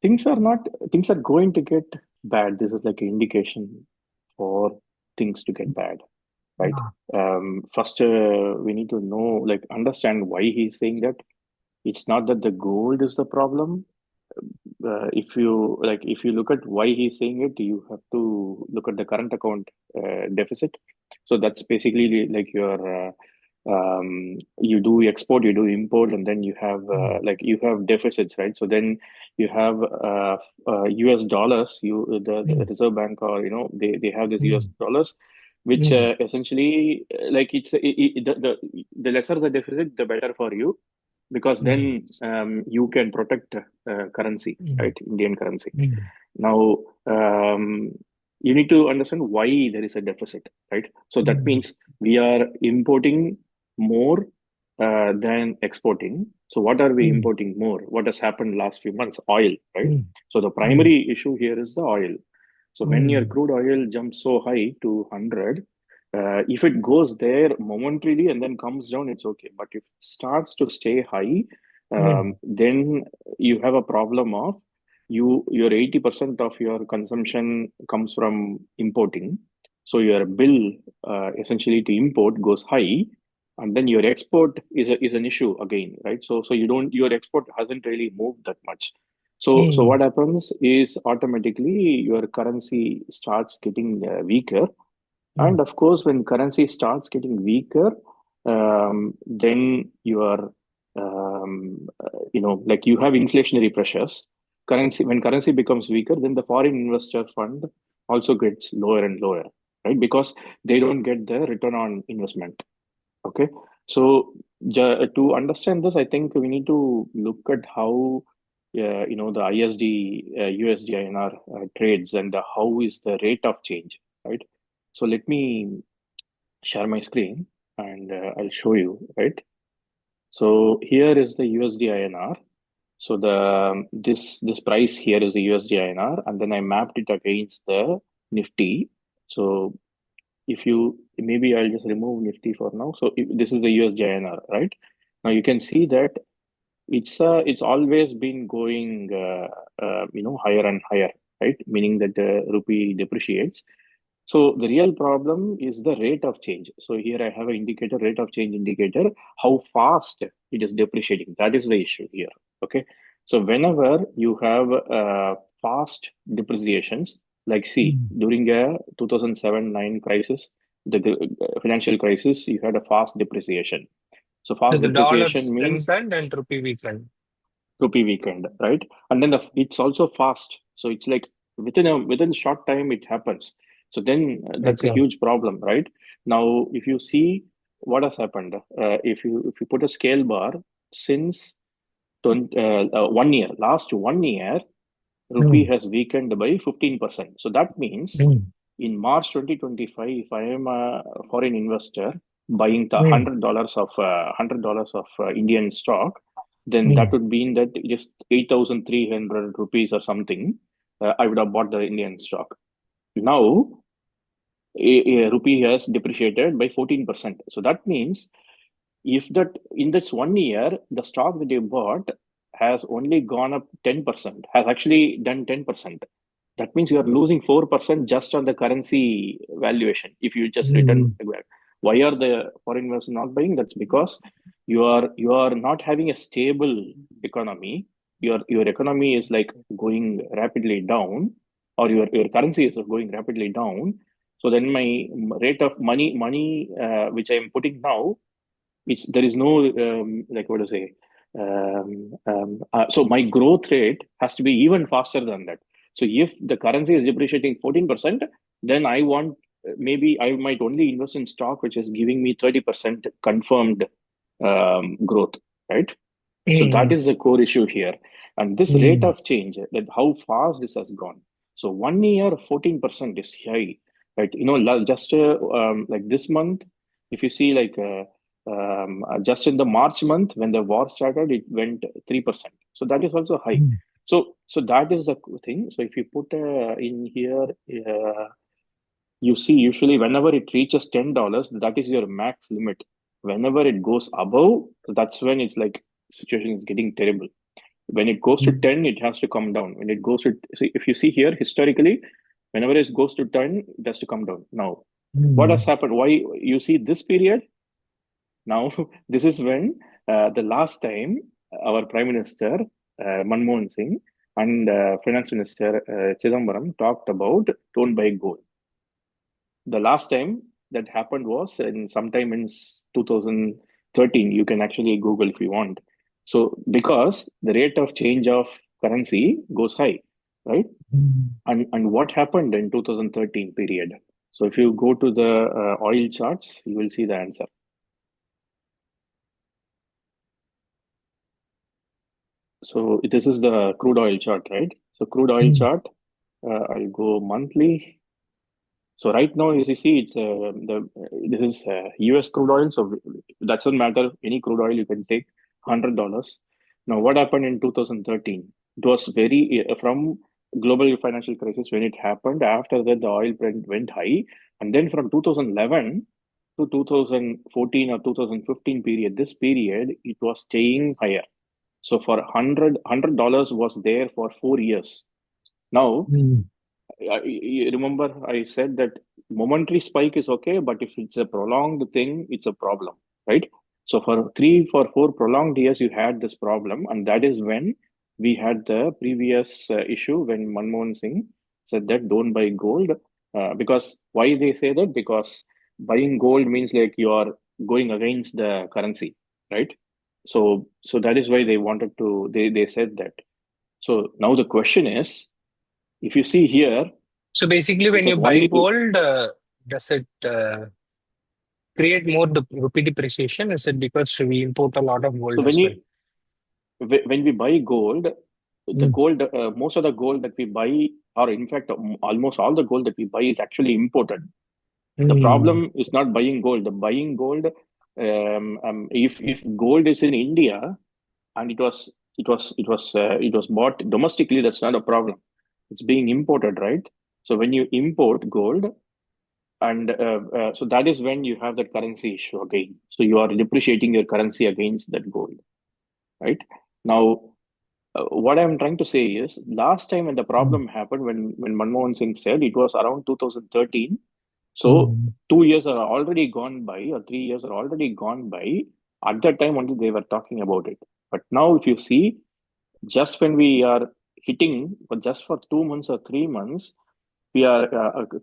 things are not things are going to get bad. This is like an indication for things to get bad, right? Yeah. First, we need to know, like, understand why he's saying that. It's not that the gold is the problem. If you look at why he's saying it, you have to look at the current account deficit. So that's basically like your you do export, you do import, and then you have Mm, you have deficits, right? So then you have US dollars. The mm, Reserve Bank, or they have this US mm, dollars, which mm, essentially the lesser the deficit, the better for you, because mm, then you can protect currency, mm, right? Indian currency. mm, Now, you need to understand why there is a deficit, right? So that mm, means we are importing more than exporting. So what are we mm, importing more? What has happened last few months? Oil, right? mm, So the mm, primary issue here is the oil. So when your mm, crude oil jumps so high to 100, if it goes there momentarily and then comes down, it's okay. But if it starts to stay high, mm, then you have a problem of your 80% of your consumption comes from importing. So your bill essentially to import goes high, and then your export is an issue again, right? So you don't your export hasn't really moved that much. So mm, what happens is automatically your currency starts getting weaker, and mm. of course, when currency starts getting weaker, then you are, like you have inflationary pressures. When currency becomes weaker, then the foreign investor fund also gets lower and lower, right? Because they don't get the return on investment. Okay. So to understand this, I think we need to look at how, the ISD, USD INR trades, and how is the rate of change, right? So let me share my screen, and I'll show you, right? So here is the USD INR. So this price here is the USD INR, and then I mapped it against the Nifty. So if you maybe I'll just remove Nifty for now. So this is the USD INR, right? Now you can see that it's always been going higher and higher, right? Meaning that the rupee depreciates. So the real problem is the rate of change. So here I have an indicator, rate of change indicator, how fast it is depreciating. That is the issue here. Okay. So whenever you have fast depreciations, like see, Mm. during a 2007-9 crisis, the financial crisis, you had a fast depreciation. So So fast the dollar depreciation means strengthened and rupee weakened. rupee weekend, right? And then it's also fast. So it's like within short time it happens. So then that's a Okay. huge problem, right? Now, if you see what has happened, if you put a scale bar since 1 year, last 1 year, rupee Mm, has weakened by 15%. So that means mm, in March 2025, if I am a foreign investor buying the mm, $100 of Indian stock, then that mm. would mean that just 8,300 rupees or something, I would have bought the Indian stock. Now, a rupee has depreciated by 14%. So that means if that in this 1 year, the stock that you bought has only gone up 10%, has actually done 10%. That means you are losing 4% just on the currency valuation if you just return Mm, back. Why are the foreign investors not buying? That's because you are not having a stable economy. Your economy is like going rapidly down, or your currency is going rapidly down. So then my rate of money which I am putting now, it's there is no like what to say. So my growth rate has to be even faster than that. So if the currency is depreciating 14%, then I want maybe I might only invest in stock which is giving me 30% confirmed growth, right? So that mm, is the core issue here. And this rate mm, of change, that how fast this has gone. So 1 year, 14% is high, right? Just like this month, if you see just in the March month when the war started, it went 3%. So that is also high. mm. So that is the thing. So if you put in here, you see usually whenever it reaches $10, that is your max limit. Whenever it goes above, that's when it's like situation is getting terrible. When it goes to 10, it has to come down. When it goes to, see, if you see here historically, whenever it goes to 10, it has to come down. Now, what has happened? Why you see this period? Now, this is when the last time our Prime Minister Manmohan Singh and Finance Minister Chidambaram talked about don't buy gold. The last time that happened was in sometime in 2013. You can actually Google if you want. So because the rate of change of currency goes high, right? And what happened in 2013 period? So if you go to the oil charts, you will see the answer. So this is the crude oil chart, right? So crude oil chart, I'll go monthly. So right now, as you see, it's this is U.S. crude oil, so that doesn't matter. Any crude oil you can take $100. Now, what happened in 2013? It was very from global financial crisis when it happened. After that, the oil brand went high, and then from 2011 to 2014 or 2015 period, this period it was staying higher. So for $100 was there for 4 years. Now you remember I said that momentary spike is okay, but if it's a prolonged thing, it's a problem, right? So for 4 prolonged years, you had this problem, and that is when we had the previous issue when Manmohan Singh said that don't buy gold. Because why they say that? Because buying gold means like you are going against the currency, right? So that is why they wanted to. They said that. So now the question is, if you see here, So basically, when you because buy why gold, does it create more rupee depreciation? Is it because we import a lot of so gold when as well? you when we buy gold, the Mm. gold most of the gold that we buy, or in fact almost all the gold that we buy is actually imported. The Mm. problem is not buying gold. The buying gold, if gold is in India and it was bought domestically, that's not a problem. It's being imported, right? So when you import gold, and so that is when you have that currency issue again. So you are depreciating your currency against that gold, right? Now, what I'm trying to say is, last time when the Mm. problem happened, when Manmohan Singh said it was around 2013. So Mm. 2 years are already gone by, or 3 years are already gone by. At that time only they were talking about it. But now, if you see, just when we are hitting, but just for 2 months or 3 months, we are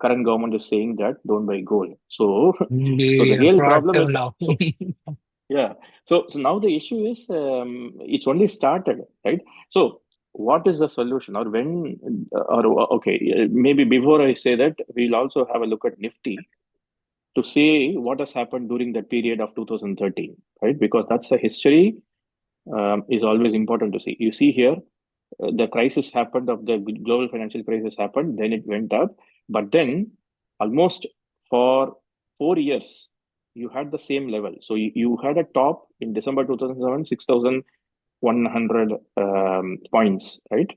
current government is saying that don't buy gold. So, so the Be real problem proactive is now. yeah. So now the issue is it's only started, right? So what is the solution, or when, or okay, maybe before I say that, we'll also have a look at Nifty to see what has happened during that period of 2013, right? Because that's a history is always important to see. You see here, the crisis happened of the global financial crisis happened, then it went up, but then almost for 4 years you had the same level. So you had a top in December 2007, 6,100 points, right?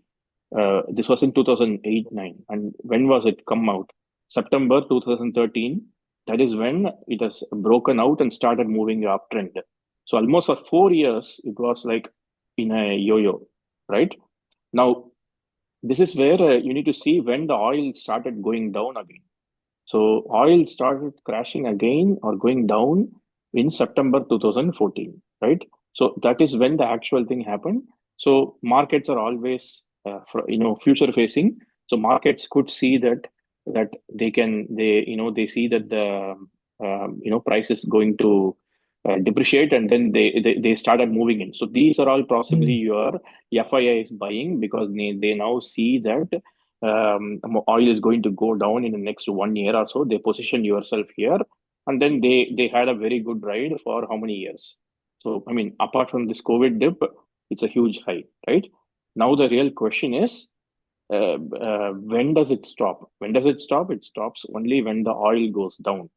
This was in 2008 9. And when was it come out? September 2013. That is when it has broken out and started moving uptrend. So almost for 4 years it was like in a yo-yo, right? Now, this is where you need to see when the oil started going down again. So oil started crashing again or going down in September 2014, right? So that is when the actual thing happened. So markets are always, future facing. So markets could see that they see that the price is going to depreciate, and then they started moving in. So these are all possibly Mm. your FII is buying, because they now see that oil is going to go down in the next 1 year or so. They position yourself here, and then they had a very good ride for how many years? So I mean, apart from this COVID dip, it's a huge high, right? Now the real question is, when does it stop? When does it stop? It stops only when the oil goes down.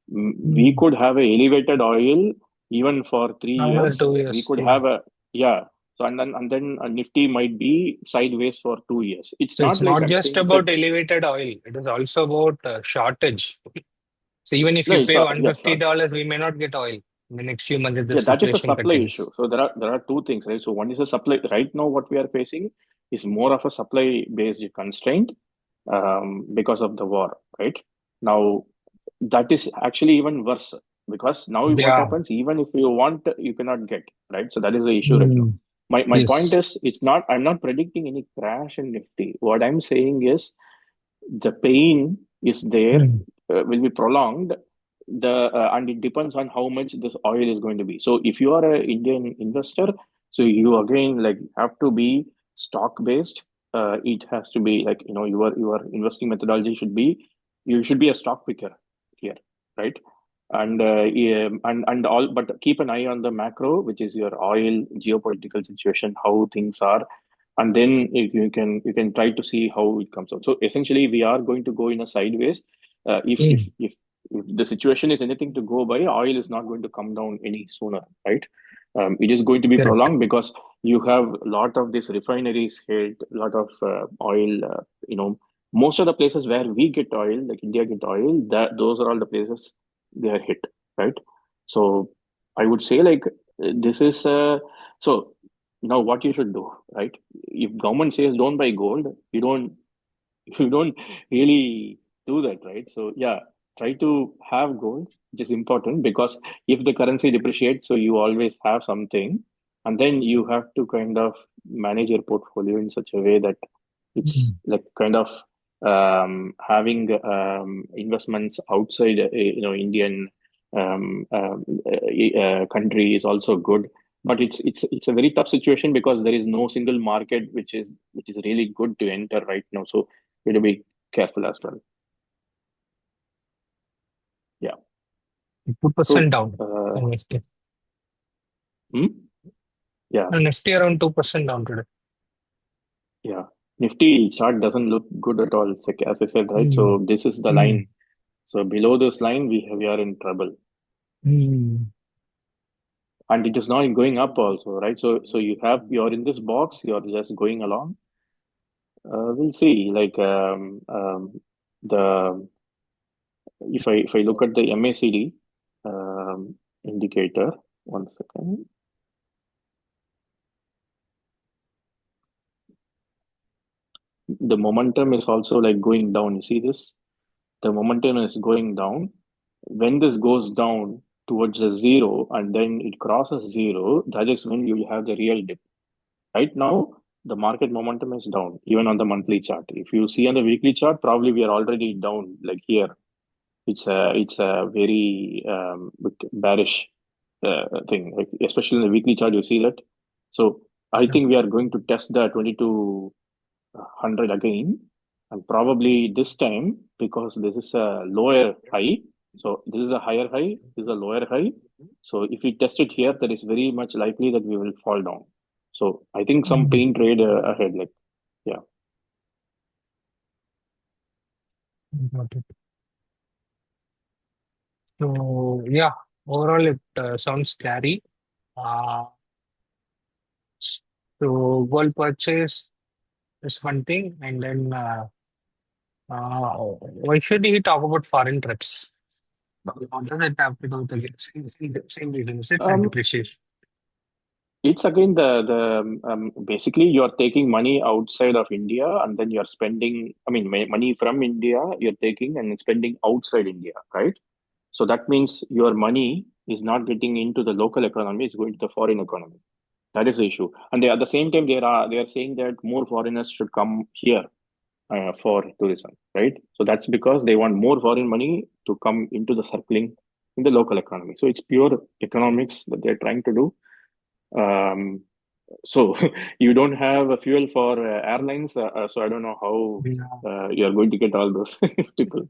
We Mm. could have a elevated oil even for three Another years. two We years. could Yeah. have a, yeah. So and then a Nifty might be sideways for 2 years. It's So it's not like not I'm just saying it's a about elevated oil. It is also about shortage. So even if no. you It's pay a one yeah. fifty dollars, we may not get oil. in the next few months if Yeah, this that is a situation supply issue. continues? So there are two things, right? So one is a supply. Right now, what we are facing is more of a supply based constraint because of the war, right? Now that is actually even worse because now what Yeah. happens, even if you want, you cannot get, right? So that is the issue right now. Mm, My point yes. is, it's not. I'm not predicting any crash in Nifty. What I'm saying is the pain is there, Mm, will be prolonged. And it depends on how much this oil is going to be. So if you are an Indian investor, so you again like have to be stock based. It has to be like, your investing methodology should be, you should be a stock picker here, right? And yeah, and all, but keep an eye on the macro, which is your oil geopolitical situation, how things are, and then you can try to see how it comes out. So essentially, we are going to go in a sideways. Uh, if if mm, if if the situation is anything to go by, oil is not going to come down any sooner, right? It is going to be correct. prolonged because you have a lot of these refineries hit, a lot of oil. Most of the places where we get oil, like India get oil, that those are all the places they are hit, right? So I would say like this is so now what you should do, right? If government says don't buy gold, you don't really do that, right? So yeah, try to have gold, which is important because if the currency depreciates, so you always have something, and then you have to kind of manage your portfolio in such a way that it's Mm, like kind of having investments outside, Indian country is also good, but it's a very tough situation because there is no single market which is really good to enter right now. So you have to be careful as well. Yeah. So 2% down. uh, And Nifty. hmm? Yeah, Nifty around 2% down today. yeah. Nifty chart doesn't look good at all. It's like, as I said, right? Mm, So this is the mm, line. So below this line, we are in trouble, mm. and it is not going up also, right? So you're in this box. You're just going along. We'll see. Like the if I look at the MACD indicator, one second. The momentum is also like going down. You see this? The momentum is going down. When this goes down towards the zero and then it crosses zero, that is when you have the real dip. Right now, the market momentum is down, even on the monthly chart. If you see on the weekly chart, probably we are already down. Like here, it's a very bearish thing. Like especially in the weekly chart, you see that. So I think we are going to test the 2200 again, and probably this time because this is a lower high. So this is a higher high. This is a lower high. So if we test it here, that is very much likely that we will fall down. So I think some Mm, pain trade ahead. Like yeah. got it. So yeah, overall it sounds scary. Uh, so gold purchase is one thing, and then why should we talk about foreign trips? What does it have to do with the same reason? Is it Um, depreciation? it's again the basically you are taking money outside of India and then you're spending. I mean, money from India you're taking and spending outside India, right? So that means your money is not getting into the local economy; it's going to the foreign economy. That is the issue. And at the same time, they are saying that more foreigners should come here for tourism, right? So that's because they want more foreign money to come into the circling in the local economy. So it's pure economics that they're trying to do. Um, so you don't have a fuel for airlines, so I don't know how Yeah. you are going to get all those people.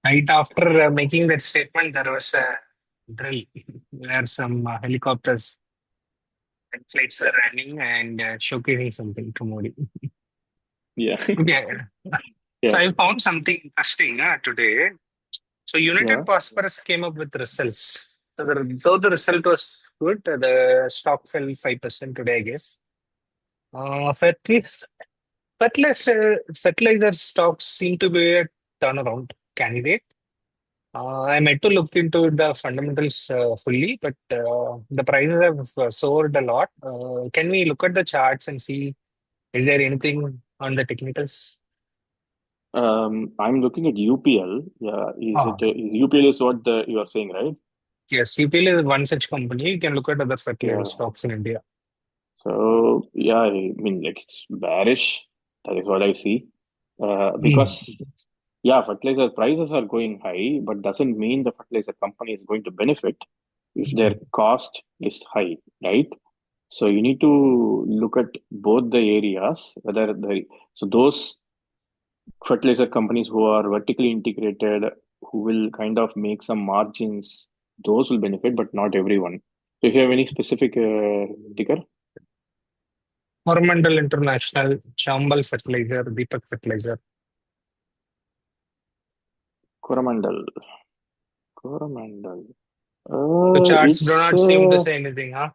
Right after making that statement, there was a drill where some helicopters and flights are running and showcasing something to Modi. Yeah, Okay. So yeah, I found something interesting today. So yeah. United Phosphorus came up with results. So the result was good. The stock fell 5% today, I guess. Fertilizer stocks seem to be a turnaround candidate. I'm yet to look into the fundamentals fully, but the prices have soared a lot. Can we look at the charts and see, is there anything on the technicals? I'm looking at UPL. Yeah, is it Ah, UPL is what you are saying, right? yes, UPL is one such company. You can look at other fertilizer Yeah. stocks in India. So yeah, I mean, like it's bearish. That is what I see. Hmm. Because yeah, fertilizer prices are going high, but doesn't mean the fertilizer company is going to benefit if their cost is high, right? So you need to look at both the areas, whether the so those fertilizer companies who are vertically integrated, who will kind of make some margins, those will benefit, but not everyone. So if you have any specific ticker, Coromandel International, Chambal Fertilizer, Deepak Fertilizer. Coromandel, Coromandel. The charts do It's not seem to say anything, huh?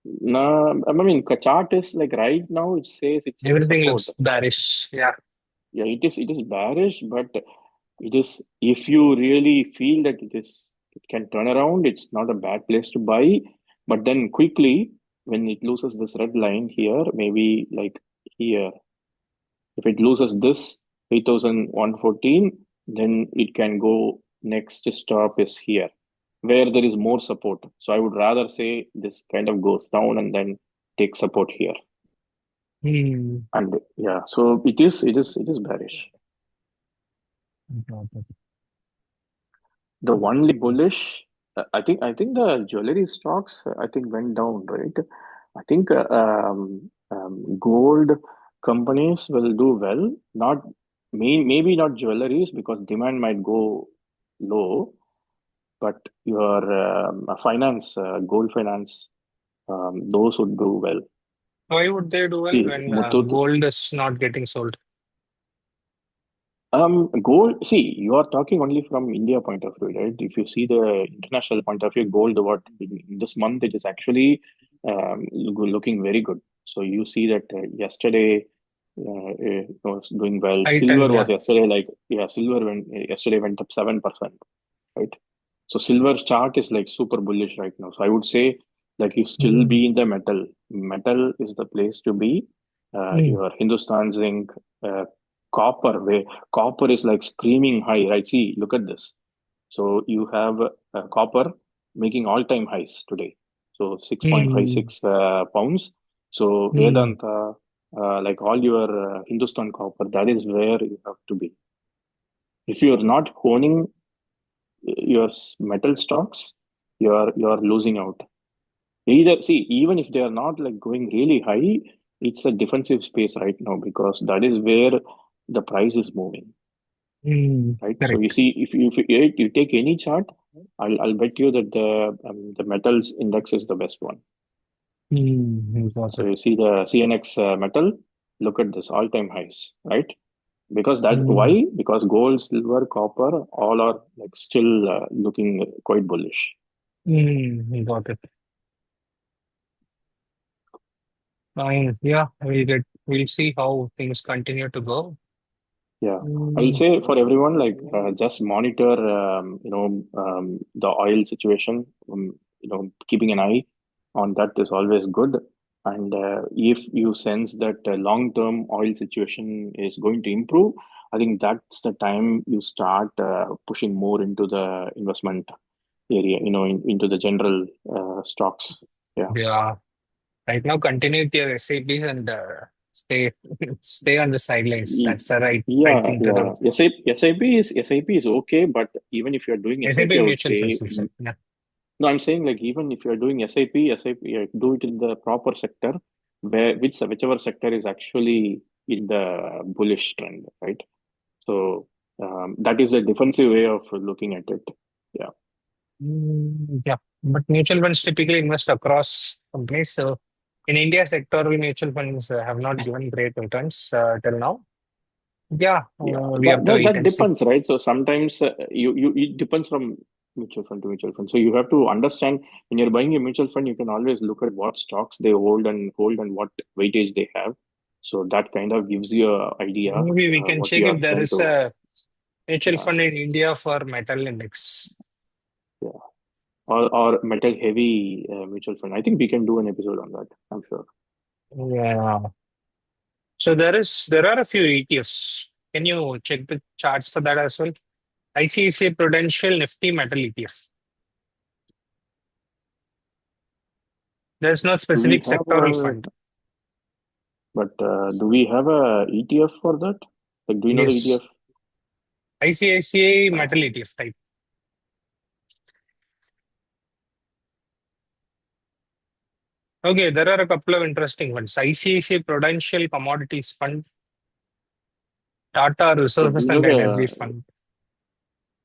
no, I mean, chart is like right now it says Everything support. looks bearish. Yeah. Yeah, it is bearish, but it is if you really feel that it can turn around, it's not a bad place to buy. But then quickly, when it loses this red line here, maybe like here, if it loses this 3114, then it can go next stop is here, where there is more support. So I would rather say this kind of goes down and then take support here. Hmm. And yeah, so it is bearish. The only bullish, I think the jewelry stocks I think went down, right? I think gold companies will do well. Not maybe not jewelries because demand might go low, but your finance, gold finance, those would do well. Why would they do well See, when Muthoot. gold is not getting sold? Gold, see, you are talking only from India point of view, right? If you see the international point of view, gold, what in this month it is actually looking very good. So you see that yesterday it was doing well. Silver Heightened, was yeah. yesterday like yeah, silver went yesterday went up 7%, right? So silver chart is like super bullish right now. So I would say like you still Hmm. be in the metal. Metal is the place to be. Hmm. Your Hindustan zinc, uh, copper, where copper is like screaming high, right? See, look at this. So you have copper making all-time highs today. So Hmm. 6.56 pounds. So Hmm. Vedanta, like all your Hindustan copper, that is where you have to be. If you're not owning your metal stocks, you're losing out. Either see, even if they are not like going really high, it's a defensive space right now because that is where the price is moving, Hmm. right? So you Correct. see, if you take any chart, I'll bet you that the metals index is the best one. Hmm. Got So it. you see the CNX metal, look at this all-time highs, right? Because that Hmm. why? Because gold, silver, copper, all are like still looking quite bullish. Hmm. Got it. Fine. Yeah, we'll see how things continue to go. Yeah, I'll Hmm. say for everyone, like just monitor, the oil situation. Keeping an eye on that is always good. And if you sense that long-term oil situation is going to improve, I think that's the time you start pushing more into the investment area. Into the general stocks. Yeah. Yeah. Right now, continue with your SAPs and stay on the sidelines. Ye- That's the right Yeah, thing to do. yeah. SIP is okay, but even if you're doing SIP, SAP I would mutual say funds, you said. Yeah. no. I'm saying like even if you're doing SIP, yeah, do it in the proper sector, whichever sector is actually in the bullish trend, right? So that is a defensive way of looking at it. Yeah, Yeah. But mutual funds typically invest across companies. So in India, sectoral mutual funds have not given great returns till now. Yeah, yeah. we That have to that, wait that and see. depends, right? So sometimes you it depends from mutual fund to mutual fund. So you have to understand when you're buying a mutual fund, you can always look at what stocks they hold and what weightage they have. So that kind of gives you an idea Maybe we can what check you are if there trying is to. Mutual Yeah, fund in India for metal index. yeah. Or metal heavy mutual fund. I think we can do an episode on that. I'm sure. Yeah. So there are a few ETFs. Can you check the charts for that as well? ICICI Prudential Nifty Metal ETF. There's no Do we specific have sectoral a fund. but do we have a ETF for that? Like, do you know the Yes. ETF? ICICI Metal ETF type. Okay, there are a couple of interesting ones. ICICI Prudential Commodities Fund, Tata But Resources and Energy Fund.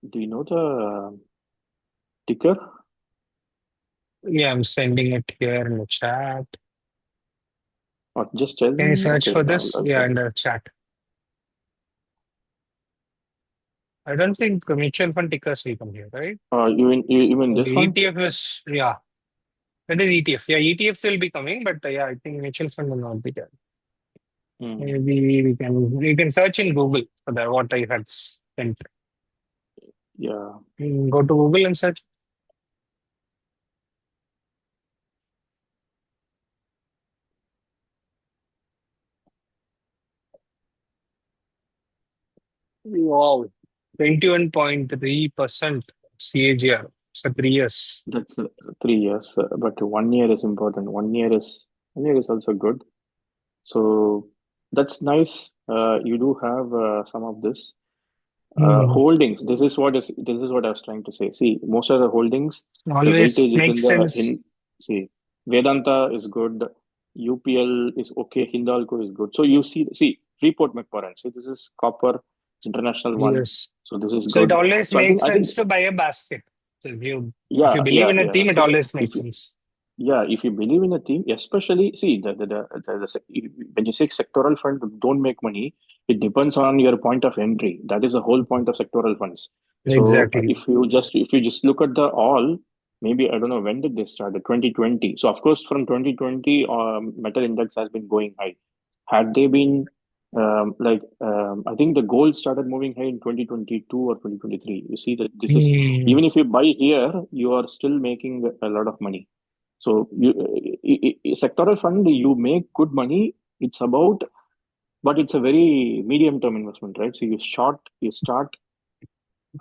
do you know the ticker? Yeah, I'm sending it here in the chat. Or just tell Can you me. search Okay, for this? I'll Yeah, tell in you. the chat. I don't think the mutual fund tickers will come here, right? You mean this one? ETF is, yeah, that is ETF. Yeah, ETFs will be coming, but yeah, I think mutual fund will not be there. Hmm. Maybe we can search in Google for that, what I had sent. Yeah, Go to Google and search. Wow. 21.3% CAGR for 3 years. that's 3 years. But 1 year is important. 1 year is also good. So that's nice. You do have some of this. Hmm. Holdings. This is what I was trying to say. See, most of the holdings, the Always weightage is in makes the sense. in. See, Vedanta is good. UPL is okay. Hindalco is good. So you see Freeport McMoran. So this is copper, international one. Yes. So this is So it good. always So I think makes I think sense to buy a basket. So if you yeah, believe yeah, in a yeah. theme, it So always if makes you sense. yeah, if you believe in a theme, especially see when you say sectoral fund don't make money, it depends on your point of entry. That is the whole point of sectoral funds. So Exactly. if you just look at the all, maybe I don't know when did they start? 2020. So of course from 2020, metal index has been going high. Had they been I think the gold started moving high in 2022 or 2023. You see that this is Hmm. even if you buy here, you are still making a lot of money. So sectoral fund, you make good money. It's about, but it's a very medium term investment, right? So you start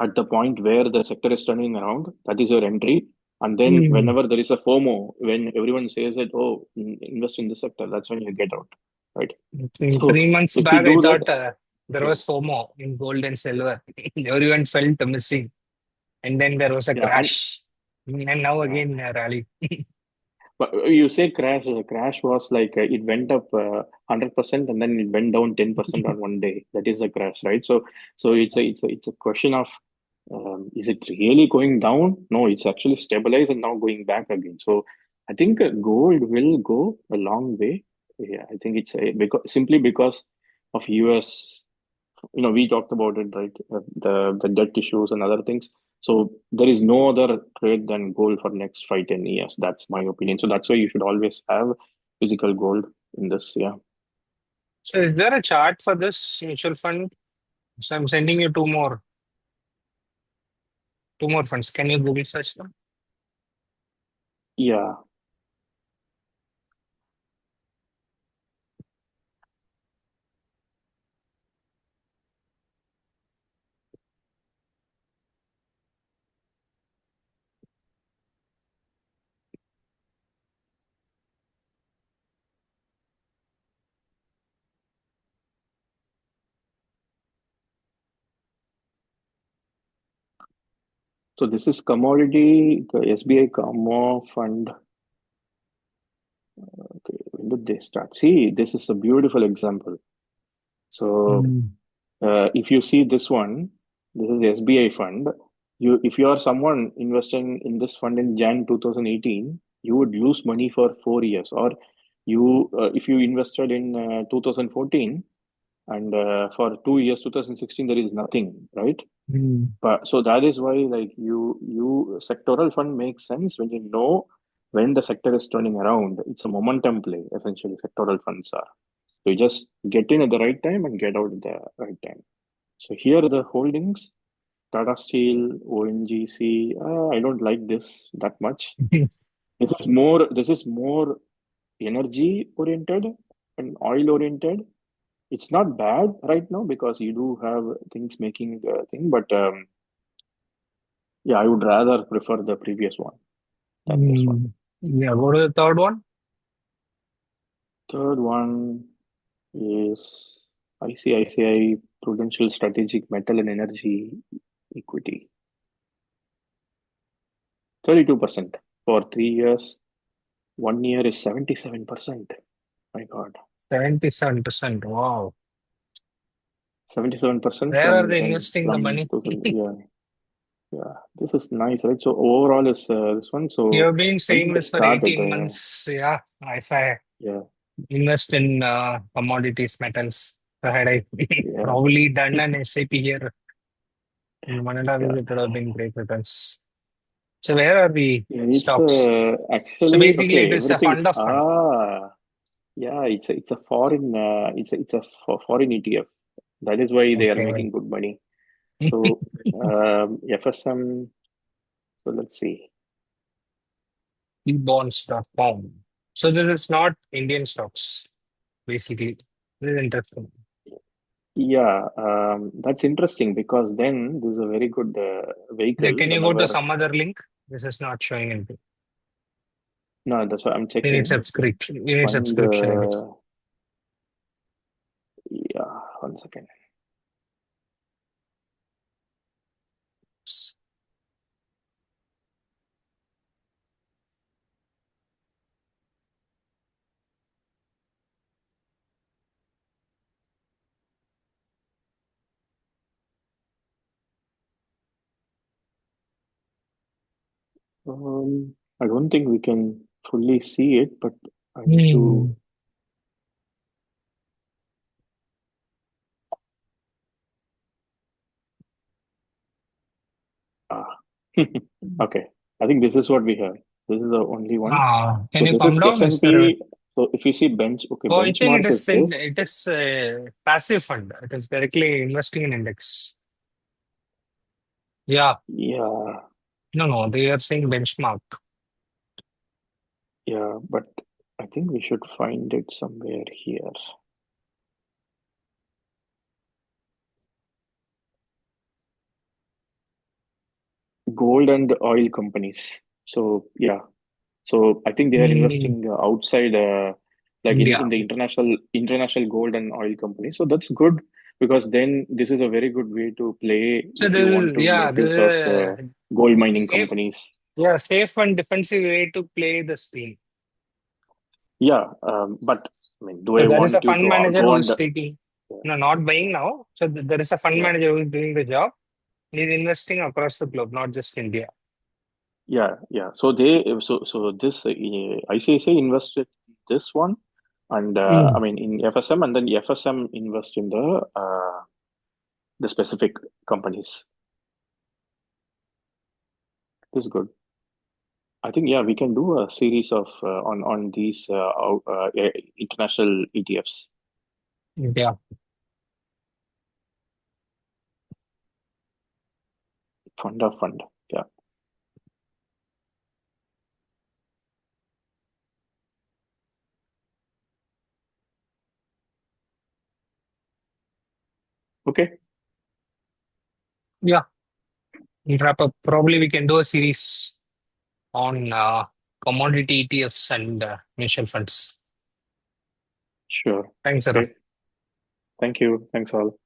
at the point where the sector is turning around. That is your entry. And then Hmm. whenever there is a FOMO, when everyone says that, oh, invest in this sector, that's when you get out, right? I think So 3 months if you back, I do that, thought there was FOMO in gold and silver. Everyone felt missing. And then there was a yeah, and crash. And now yeah. again, a rally. But you say crash. Crash was like it went up 100% and then it went down 10% on one day. That is a crash, right? So it's a question of is it really going down? No, it's actually stabilized and now going back again. So I think gold will go a long way. Yeah, I think it's simply because of US. We talked about it, right? The debt issues and other things. So there is no other trade than gold for next 5-10 years. That's my opinion. So that's why you should always have physical gold in this. Yeah, So is there a chart for this mutual fund? So I'm sending you two more funds. Can you Google search them? yeah. So this is commodity, the SBI Commo Fund. Okay, when did they start? See, this is a beautiful example. So Hmm. if you see this one, this is the SBI fund. If you are someone investing in this fund in Jan 2018, you would lose money for 4 years. Or if you invested in 2014 and for 2 years, 2016, there is nothing, right? Hmm. But so that is why, like you sectoral fund makes sense when you know when the sector is turning around. It's a momentum play, essentially. Sectoral funds are. So you just get in at the right time and get out at the right time. So here the holdings, Tata Steel, ONGC. I don't like this that much. This is more energy oriented and oil oriented. It's not bad right now because you do have things making the thing, but yeah, I would rather prefer the previous one than this one. Yeah, go to the third one. Third one is ICICI Prudential Strategic Metal and Energy Equity. 32% for 3 years. 1 year is 77%. My God. 77%. Wow. 77% Where are from they when investing the from money? total. Yeah, yeah. This is nice, right? So overall is this one. You So have been when saying did they this for start it? 18 months. Yeah, if I Yeah, invest in commodities, metals, so had I yeah, probably done an SAP here in 1.5 years, yeah. it would have been great returns. So where are the Yeah, it's stocks? So actually basically, okay. it is a Everything fund is of fund. yeah. It's a foreign foreign ETF. That is why they are Okay. making good money. So FSM. So let's see. Bonds.com. So this is not Indian stocks, basically. This is interesting. Yeah, that's interesting because then this is a very good Like, vehicle can you go to whenever. some other link? This is not showing anything. No, that's what I'm You need checking. subscription. You need Find subscription, I guess. the yeah. 1 second. I don't think we can fully see it, but I need to. Hmm. Ah. Okay. I think this is what we have. This is the only one. Can So you this come is down, Mr. S&P. So if you see okay, Oh, I think it benchmark is is this. it is a passive fund. It is directly investing in index. Yeah. Yeah, No, no, they are saying benchmark. yeah, but I think we should find it somewhere here. Gold and oil companies. So yeah, so I think they are Hmm. investing outside, like in India. the international gold and oil companies. So that's good because then this is a very good way to play So if you this want is to yeah, make this is use of a gold mining safe companies. safe and defensive way to play the screen. Yeah, but I mean, do So I there is a want you fund to manager go who on is the? taking, Yeah, no, not buying now. So there is a fund yeah, manager who is doing the job. He's investing across the globe, not just India. yeah, yeah. So this ICICI invested in this one, and I Mm. mean in FSM, and then the FSM invest in the specific companies. This is good. I think yeah, we can do a series of on these international ETFs. Yeah. Fund of fund. Yeah. Okay. Yeah. We'll wrap up. Probably we can do a series on commodity ETFs and mutual funds. Sure. Thanks, sir. Okay. Thank you. Thanks all.